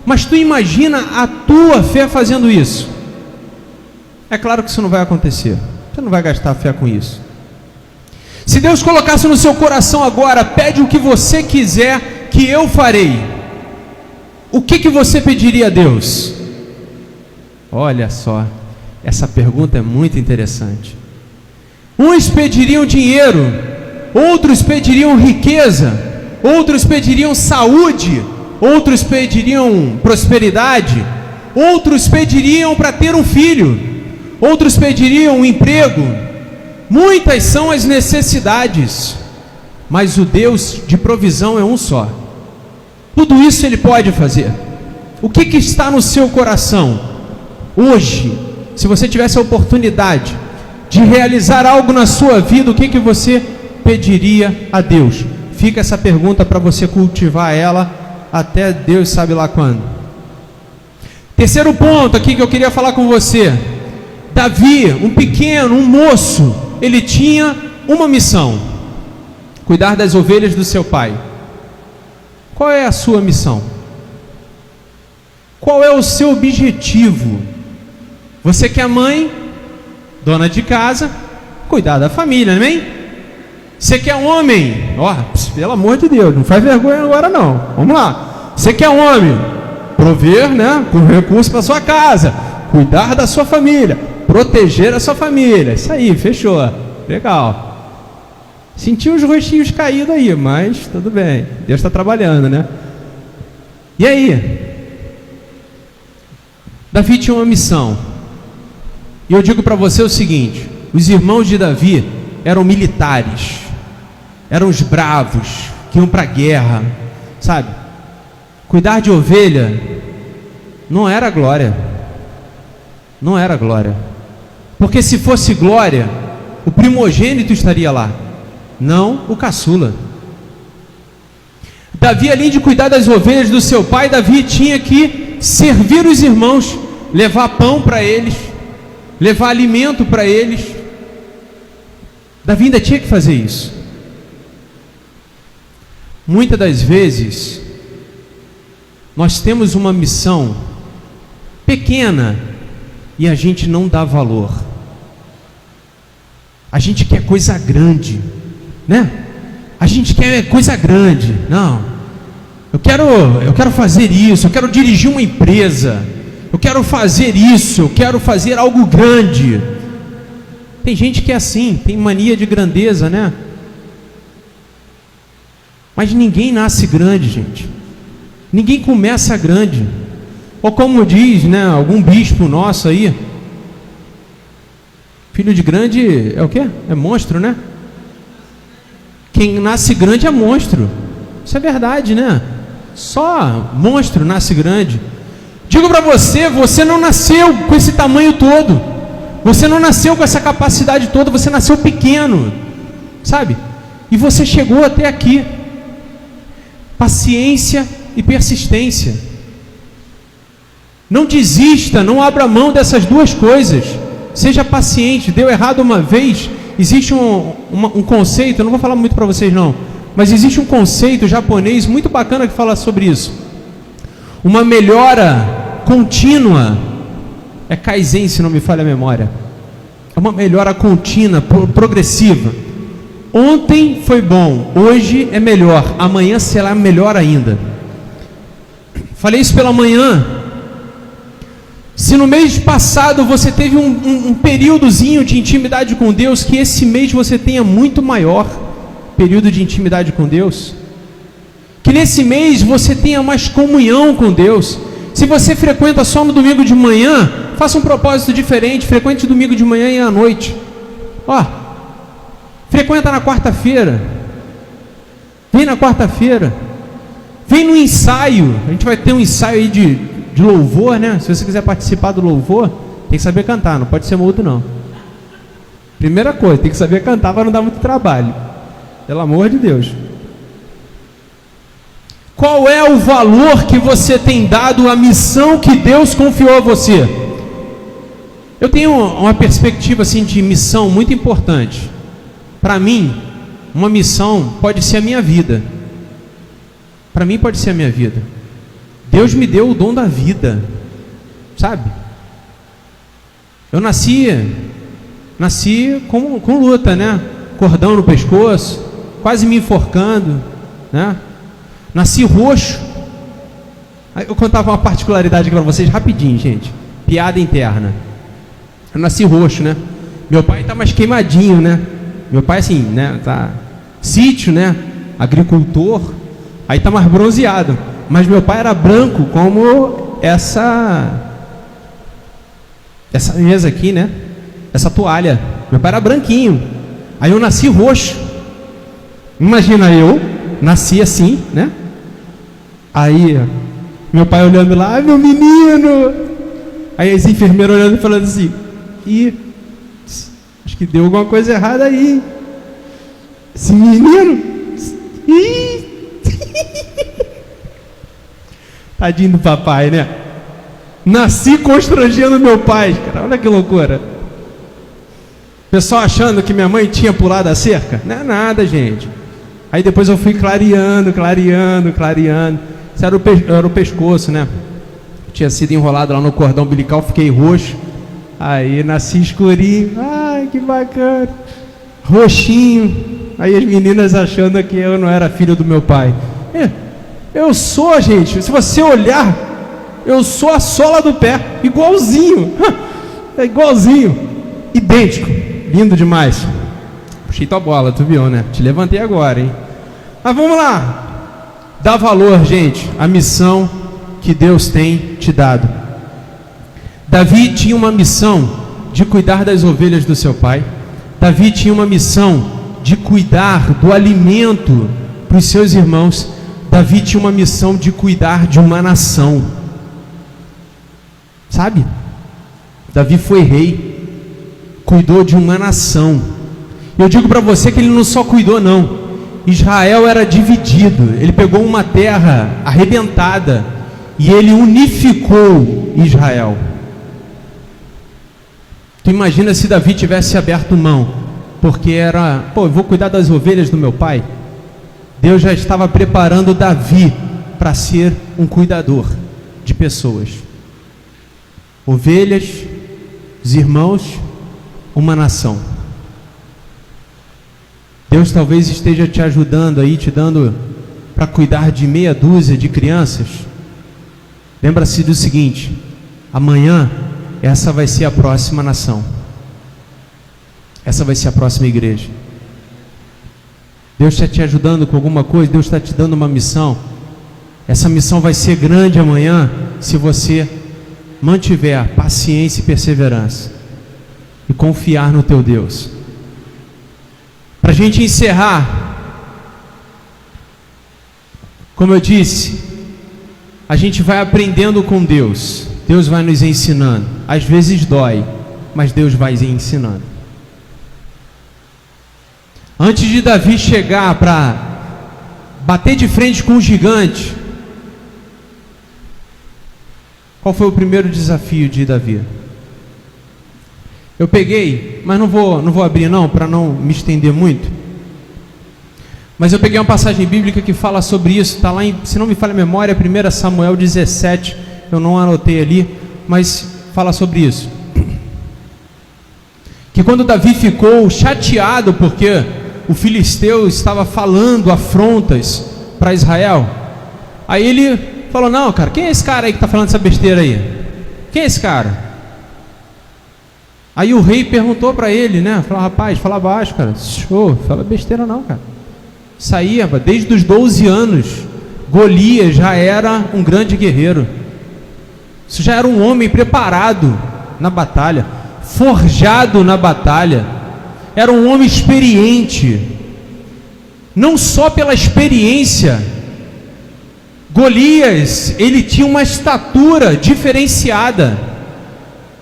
Mas tu imagina a tua fé fazendo isso? É claro que isso não vai acontecer. Você não vai gastar fé com isso. Se Deus colocasse no seu coração agora: pede o que você quiser que eu farei, o que você pediria a Deus? Olha só, essa pergunta é muito interessante. Uns pediriam dinheiro, outros pediriam riqueza, outros pediriam saúde, outros pediriam prosperidade, outros pediriam para ter um filho, outros pediriam um emprego. Muitas são as necessidades, mas o Deus de provisão é um só. Tudo isso Ele pode fazer. O que está no seu coração hoje? Se você tivesse a oportunidade de realizar algo na sua vida, o que você pediria a Deus? Fica essa pergunta para você cultivar ela até Deus sabe lá quando. Terceiro ponto aqui que eu queria falar com você. Davi, um pequeno, um moço, ele tinha uma missão: cuidar das ovelhas do seu pai. Qual é a sua missão? Qual é o seu objetivo? Você que é mãe, dona de casa, cuidar da família, amém? Você que é homem, pelo amor de Deus, não faz vergonha agora não, vamos lá. Você que é homem, prover, né, com recurso para sua casa, cuidar da sua família, proteger a sua família. Isso aí, fechou, legal. Senti os rostinhos caídos aí, mas tudo bem. Deus está trabalhando, né? E aí? Davi tinha uma missão. E eu digo para você o seguinte: os irmãos de Davi eram militares, eram os bravos, que iam para a guerra, sabe? Cuidar de ovelha não era glória. Não era glória. Porque se fosse glória, o primogênito estaria lá, não o caçula. Davi, além de cuidar das ovelhas do seu pai, Davi tinha que servir os irmãos, levar pão para eles, levar alimento para eles. Davi ainda tinha que fazer isso. Muitas das vezes nós temos uma missão pequena e a gente não dá valor. A gente quer coisa grande, né? A gente quer coisa grande. Não, eu quero fazer isso, eu quero dirigir uma empresa, eu quero fazer isso, eu quero fazer algo grande. Tem gente que é assim, tem mania de grandeza, né? Mas ninguém nasce grande, gente. Ninguém começa grande. Ou como diz, né, algum bispo nosso aí, filho de grande é o quê? É monstro, né? Quem nasce grande é monstro. Isso é verdade, né? Só monstro nasce grande. Digo para você, você não nasceu com esse tamanho todo. Você não nasceu com essa capacidade toda, você nasceu pequeno, sabe? E você chegou até aqui. Paciência e persistência. Não desista, não abra mão dessas duas coisas. Seja paciente. Deu errado uma vez, existe um conceito, eu não vou falar muito para vocês não, mas existe um conceito japonês muito bacana que fala sobre isso. Uma melhora contínua, é Kaizen se não me falha a memória, é uma melhora contínua, progressiva. Ontem foi bom, hoje é melhor, amanhã será melhor ainda. Falei isso pela manhã. Se no mês passado você teve um períodozinho de intimidade com Deus, que esse mês você tenha muito maior período de intimidade com Deus. Que nesse mês você tenha mais comunhão com Deus. Se você frequenta só no domingo de manhã, faça um propósito diferente, frequente domingo de manhã e à noite. Frequenta na quarta-feira. Vem na quarta-feira. Vem no ensaio. A gente vai ter um ensaio aí de louvor, né? Se você quiser participar do louvor, tem que saber cantar, não pode ser mudo não. Primeira coisa, tem que saber cantar para não dar muito trabalho. Pelo amor de Deus. Qual é o valor que você tem dado à missão que Deus confiou a você? Eu tenho uma perspectiva assim de missão muito importante. Para mim, uma missão pode ser a minha vida. Para mim pode ser a minha vida. Deus me deu o dom da vida, sabe? Eu nasci com luta, né? Cordão no pescoço, quase me enforcando, né? Nasci roxo. Aí eu contava uma particularidade aqui para vocês rapidinho, gente. Piada interna. Eu nasci roxo, né? Meu pai tá mais queimadinho, né? Meu pai assim, né? Tá sítio, né? Agricultor. Aí tá mais bronzeado. Mas meu pai era branco como essa mesa aqui, né? Essa toalha. Meu pai era branquinho. Aí eu nasci roxo. Imagina, eu nasci assim, né? Aí meu pai olhando lá, meu menino. Aí as enfermeiras olhando e falando assim: acho que deu alguma coisa errada aí. Esse menino. Tadinho do papai, né? Nasci constrangendo meu pai, cara. Olha que loucura. Pessoal achando que minha mãe tinha pulado a cerca. Não é nada, gente. Aí depois eu fui clareando. Isso era o pescoço, né? Tinha sido enrolado lá no cordão umbilical, fiquei roxo. Aí nasci escurinho. Ai, que bacana. Roxinho. Aí as meninas achando que eu não era filho do meu pai. Eu sou, gente, se você olhar, eu sou a sola do pé, igualzinho, é igualzinho, idêntico, lindo demais. Puxei tua bola, tu viu, né? Te levantei agora, hein? Mas vamos lá. Dá valor, gente, à missão que Deus tem te dado. Davi tinha uma missão de cuidar das ovelhas do seu pai. Davi tinha uma missão de cuidar do alimento para os seus irmãos. Davi tinha uma missão de cuidar de uma nação. Sabe? Davi foi rei, cuidou de uma nação. Eu digo para você que ele não só cuidou, não. Israel era dividido. Ele pegou uma terra arrebentada e ele unificou Israel. Tu imagina se Davi tivesse aberto mão, porque eu vou cuidar das ovelhas do meu pai. Deus já estava preparando Davi para ser um cuidador de pessoas. Ovelhas, os irmãos, uma nação. Deus talvez esteja te ajudando aí, te dando para cuidar de meia dúzia de crianças. Lembra-se do seguinte: amanhã essa vai ser a próxima nação. Essa vai ser a próxima igreja. Deus está te ajudando com alguma coisa, Deus está te dando uma missão. Essa missão vai ser grande amanhã se você mantiver paciência e perseverança e confiar no teu Deus. Para a gente encerrar, como eu disse, a gente vai aprendendo com Deus. Deus vai nos ensinando. Às vezes dói, mas Deus vai ensinando. Antes de Davi chegar para bater de frente com o gigante, qual foi o primeiro desafio de Davi? Eu peguei, mas não vou abrir não, para não me estender muito. Mas eu peguei uma passagem bíblica que fala sobre isso. Está lá, se não me falha a memória, 1 Samuel 17. Eu não anotei ali, mas fala sobre isso. Que quando Davi ficou chateado porque o filisteu estava falando afrontas para Israel, aí ele falou: não, cara, quem é esse cara aí que está falando essa besteira aí? Quem é esse cara? Aí o rei perguntou para ele, né? Falou: rapaz, fala baixo, cara. Show, fala besteira não, cara. Saía, desde os 12 anos, Golias já era um grande guerreiro. Isso já era um homem preparado na batalha, forjado na batalha. Era um homem experiente. Não só pela experiência, Golias, ele tinha uma estatura diferenciada.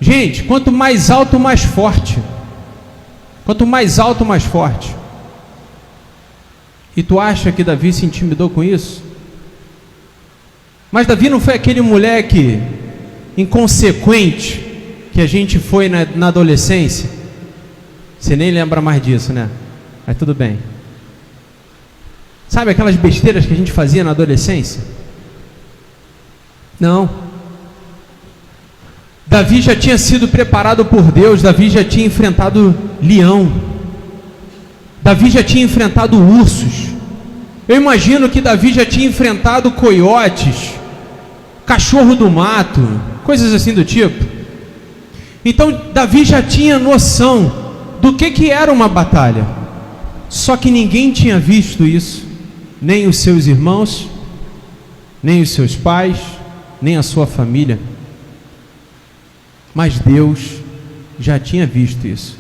Gente, quanto mais alto, mais forte. Quanto mais alto, mais forte. E tu acha que Davi se intimidou com isso? Mas Davi não foi aquele moleque inconsequente que a gente foi na adolescência. Você nem lembra mais disso, né? Mas tudo bem. Sabe aquelas besteiras que a gente fazia na adolescência? Não. Davi já tinha sido preparado por Deus. Davi já tinha enfrentado leão. Davi já tinha enfrentado ursos. Eu imagino que Davi já tinha enfrentado coiotes, cachorro do mato, coisas assim do tipo. Então Davi já tinha noção do que era uma batalha. Só que ninguém tinha visto isso, nem os seus irmãos, nem os seus pais, nem a sua família. Mas Deus já tinha visto isso,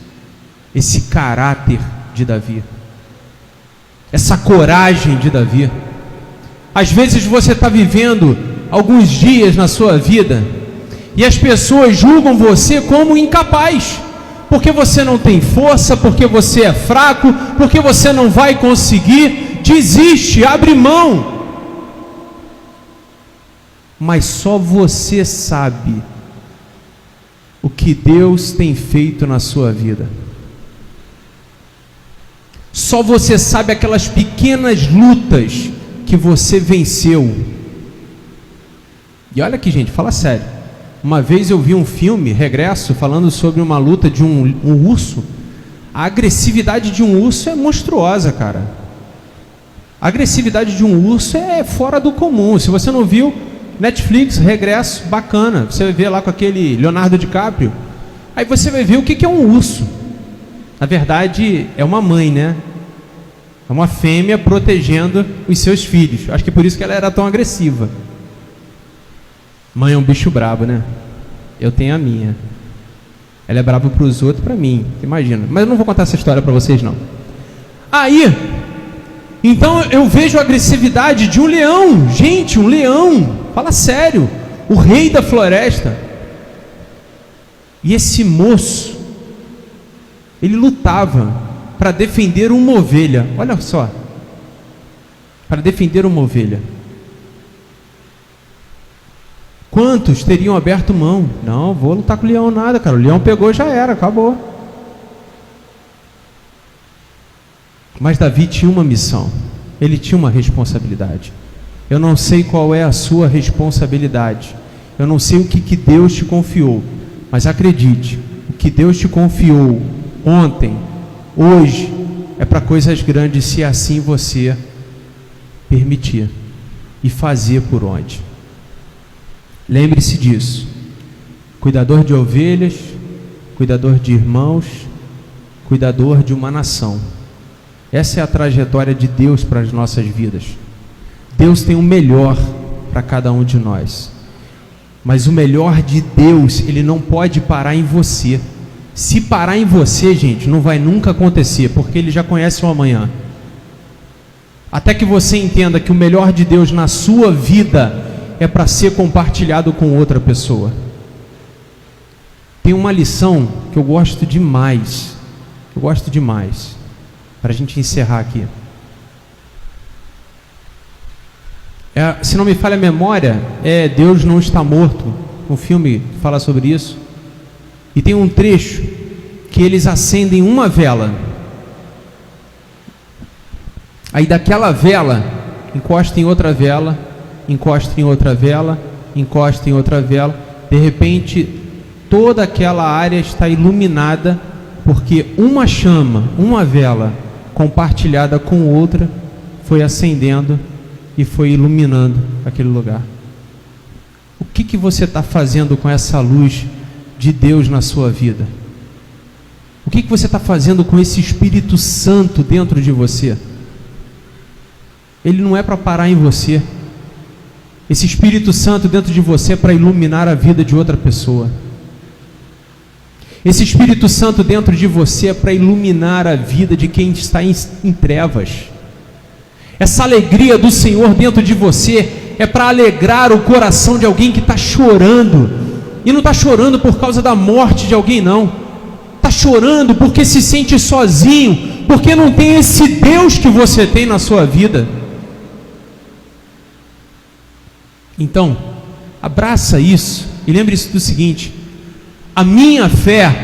esse caráter de Davi, essa coragem de Davi. Às vezes você está vivendo alguns dias na sua vida e as pessoas julgam você como incapaz, porque você não tem força, porque você é fraco, porque você não vai conseguir. Desiste, abre mão. Mas só você sabe o que Deus tem feito na sua vida. Só você sabe aquelas pequenas lutas que você venceu. E olha aqui, gente, fala sério. Uma vez eu vi um filme, Regresso, falando sobre uma luta de um urso. A agressividade de um urso é monstruosa, cara. A agressividade de um urso é fora do comum. Se você não viu, Netflix, Regresso, bacana. Você vai ver lá com aquele Leonardo DiCaprio. Aí você vai ver o que é um urso. Na verdade, é uma mãe, né? É uma fêmea protegendo os seus filhos. Acho que por isso que ela era tão agressiva. Mãe é um bicho brabo, né? Eu tenho a minha. Ela é brava para os outros, para mim. Imagina. Mas eu não vou contar essa história para vocês, não. Aí, então eu vejo a agressividade de um leão. Gente, um leão. Fala sério. O rei da floresta. E esse moço, ele lutava para defender uma ovelha. Olha só. Para defender uma ovelha. Quantos teriam aberto mão? Não, vou lutar com o leão nada, cara. O leão pegou, já era, acabou. Mas Davi tinha uma missão. Ele tinha uma responsabilidade. Eu não sei qual é a sua responsabilidade. Eu não sei o que Deus te confiou. Mas acredite, o que Deus te confiou ontem, hoje, é para coisas grandes, se assim você permitir e fazer por onde. Lembre-se disso. Cuidador de ovelhas, cuidador de irmãos, cuidador de uma nação. Essa é a trajetória de Deus para as nossas vidas. Deus tem o melhor para cada um de nós. Mas o melhor de Deus, ele não pode parar em você. Se parar em você, gente, não vai nunca acontecer, porque ele já conhece o amanhã. Até que você entenda que o melhor de Deus na sua vida é para ser compartilhado com outra pessoa. Tem uma lição que eu gosto demais. Para a gente encerrar aqui. Se não me falha a memória, Deus Não Está Morto. Um filme que fala sobre isso. E tem um trecho que eles acendem uma vela. Aí daquela vela, encosta em outra vela, encosta em outra vela, encosta em outra vela. De repente, toda aquela área está iluminada, porque uma chama, uma vela compartilhada com outra, foi acendendo e foi iluminando aquele lugar. O que você está fazendo com essa luz de Deus na sua vida? O que você está fazendo com esse Espírito Santo dentro de você? Ele não é para parar em você. Esse Espírito Santo dentro de você é para iluminar a vida de outra pessoa. Esse Espírito Santo dentro de você é para iluminar a vida de quem está em trevas. Essa alegria do Senhor dentro de você é para alegrar o coração de alguém que está chorando. E não está chorando por causa da morte de alguém, não. Está chorando porque se sente sozinho, porque não tem esse Deus que você tem na sua vida. Então, abraça isso e lembre-se do seguinte: a minha fé,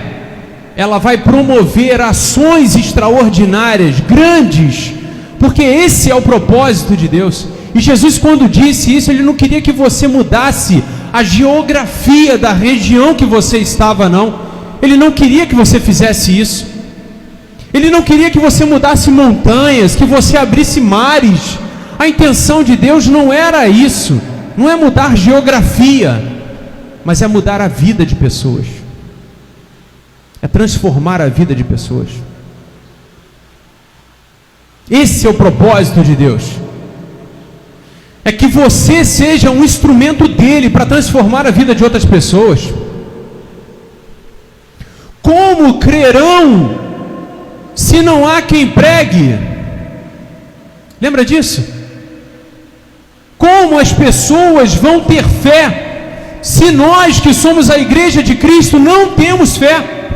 ela vai promover ações extraordinárias, grandes, porque esse é o propósito de Deus. E Jesus, quando disse isso, ele não queria que você mudasse a geografia da região que você estava, não. Ele não queria que você fizesse isso. Ele não queria que você mudasse montanhas, que você abrisse mares. A intenção de Deus não era isso. Não é mudar geografia, mas é mudar a vida de pessoas. É transformar a vida de pessoas. Esse é o propósito de Deus. É que você seja um instrumento dele para transformar a vida de outras pessoas. Como crerão se não há quem pregue? Lembra disso? Como as pessoas vão ter fé se nós que somos a igreja de Cristo não temos fé?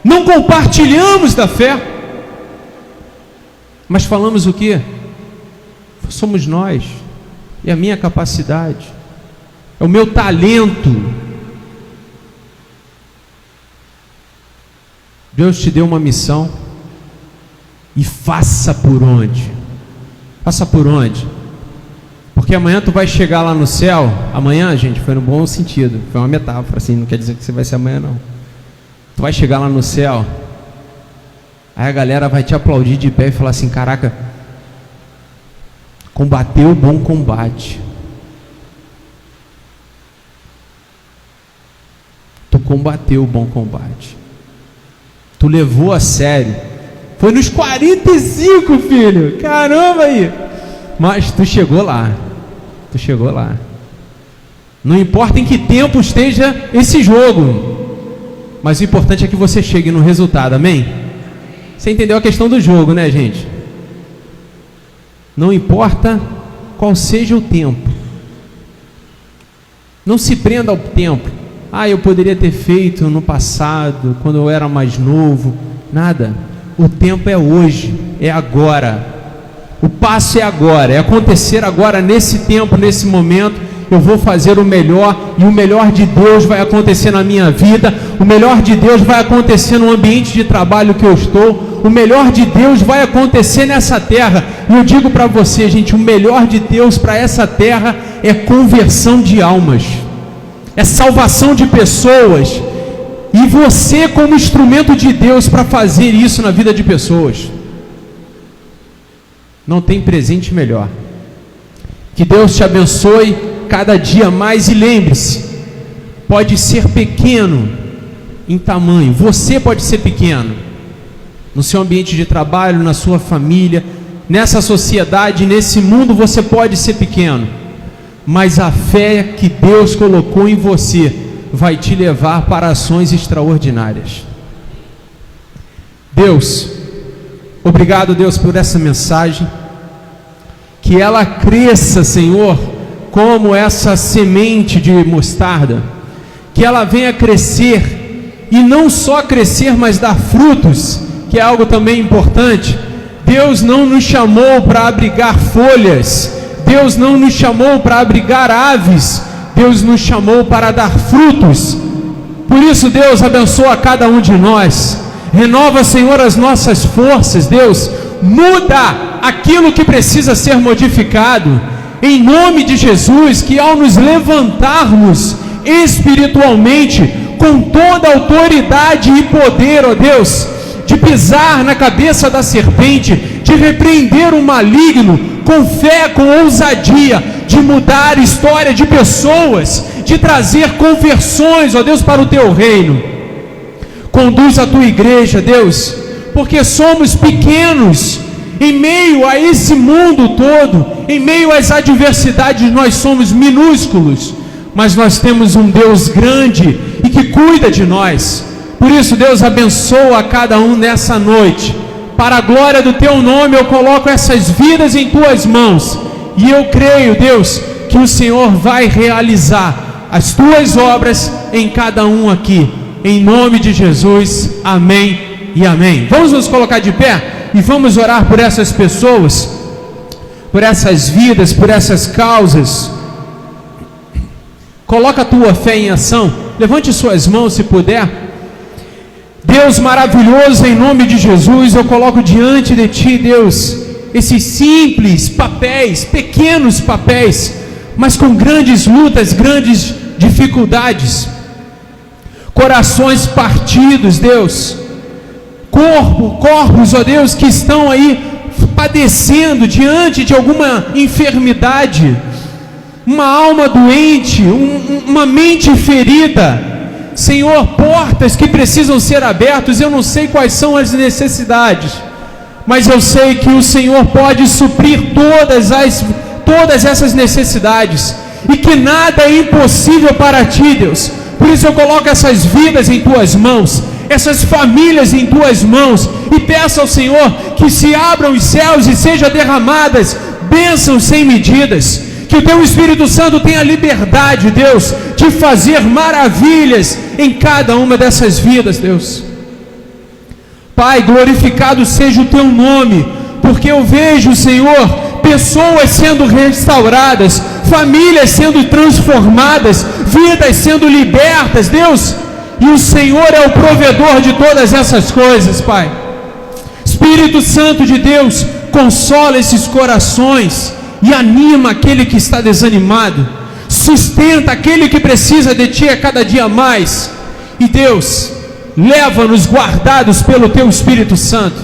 Não compartilhamos da fé? Mas falamos o quê? Somos nós, é a minha capacidade, é o meu talento. Deus te deu uma missão e faça por onde? Faça por onde? Porque amanhã tu vai chegar lá no céu. Amanhã, gente, foi no bom sentido, foi uma metáfora, assim, não quer dizer que você vai ser amanhã, não. Tu vai chegar lá no céu, aí a galera vai te aplaudir de pé e falar assim: caraca, combateu o bom combate. Tu combateu o bom combate. Tu levou a sério. Foi nos 45, filho. Caramba aí. Mas tu chegou lá. Tu chegou lá. Não importa em que tempo esteja esse jogo, mas o importante é que você chegue no resultado, amém? Você entendeu a questão do jogo, né, gente? Não importa qual seja o tempo. Não se prenda ao tempo. Ah, eu poderia ter feito no passado, quando eu era mais novo. Nada. O tempo é hoje, é agora. O passo é agora, é acontecer agora, nesse tempo, nesse momento. Eu vou fazer o melhor, e o melhor de Deus vai acontecer na minha vida. O melhor de Deus vai acontecer no ambiente de trabalho que eu estou. O melhor de Deus vai acontecer nessa terra. E eu digo para você, gente, o melhor de Deus para essa terra é conversão de almas, é salvação de pessoas, e você como instrumento de Deus para fazer isso na vida de pessoas. Não tem presente melhor. Que Deus te abençoe cada dia mais, e lembre-se, pode ser pequeno em tamanho, você pode ser pequeno no seu ambiente de trabalho, na sua família, nessa sociedade, nesse mundo, você pode ser pequeno, mas a fé que Deus colocou em você vai te levar para ações extraordinárias. Deus, obrigado, Deus, por essa mensagem, que ela cresça, Senhor, como essa semente de mostarda, que ela venha crescer, e não só crescer, mas dar frutos, que é algo também importante. Deus não nos chamou para abrigar folhas, Deus não nos chamou para abrigar aves, Deus nos chamou para dar frutos. Por isso, Deus, abençoa cada um de nós, renova, Senhor, as nossas forças. Deus, muda aquilo que precisa ser modificado, em nome de Jesus, que ao nos levantarmos espiritualmente, com toda a autoridade e poder, ó Deus, de pisar na cabeça da serpente, de repreender o maligno, com fé, com ousadia, de mudar a história de pessoas, de trazer conversões, ó Deus, para o teu reino. Conduz a tua igreja, Deus, porque somos pequenos em meio a esse mundo todo, em meio às adversidades, nós somos minúsculos, mas nós temos um Deus grande e que cuida de nós. Por isso, Deus, abençoa a cada um nessa noite. Para a glória do teu nome, eu coloco essas vidas em tuas mãos, e eu creio, Deus, que o Senhor vai realizar as tuas obras em cada um aqui, em nome de Jesus, amém e amém. Vamos nos colocar de pé e vamos orar por essas pessoas, por essas vidas, por essas causas. Coloca a tua fé em ação, levante suas mãos se puder. Deus maravilhoso, em nome de Jesus, eu coloco diante de ti, Deus, esses simples papéis, pequenos papéis, mas com grandes lutas, grandes dificuldades, corações partidos, Deus, corpos, ó Deus, que estão aí padecendo diante de alguma enfermidade, uma alma doente, uma mente ferida, Senhor, portas que precisam ser abertas. Eu não sei quais são as necessidades, mas eu sei que o Senhor pode suprir todas essas necessidades, e que nada é impossível para ti, Deus. Por isso eu coloco essas vidas em tuas mãos, essas famílias em tuas mãos, e peço ao Senhor que se abram os céus e sejam derramadas bênçãos sem medidas, que o teu Espírito Santo tenha liberdade, Deus, de fazer maravilhas em cada uma dessas vidas, Deus. Pai, glorificado seja o teu nome, porque eu vejo, Senhor, pessoas sendo restauradas, famílias sendo transformadas, vidas sendo libertas, Deus, e o Senhor é o provedor de todas essas coisas, Pai. Espírito Santo de Deus, consola esses corações e anima aquele que está desanimado, sustenta aquele que precisa de ti a cada dia mais, e Deus, leva-nos guardados pelo teu Espírito Santo,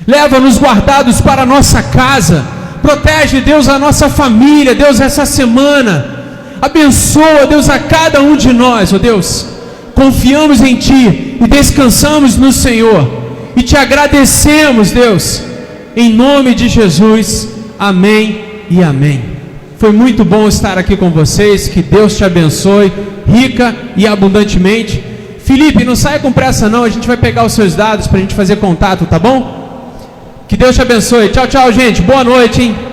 leva-nos guardados para a nossa casa, protege, Deus, a nossa família, Deus, essa semana, abençoa, Deus, a cada um de nós, ó Deus, confiamos em Ti e descansamos no Senhor. E Te agradecemos, Deus, em nome de Jesus. Amém e amém. Foi muito bom estar aqui com vocês. Que Deus te abençoe rica e abundantemente. Felipe, não saia com pressa não, a gente vai pegar os seus dados para a gente fazer contato, tá bom? Que Deus te abençoe. Tchau, tchau, gente. Boa noite, hein?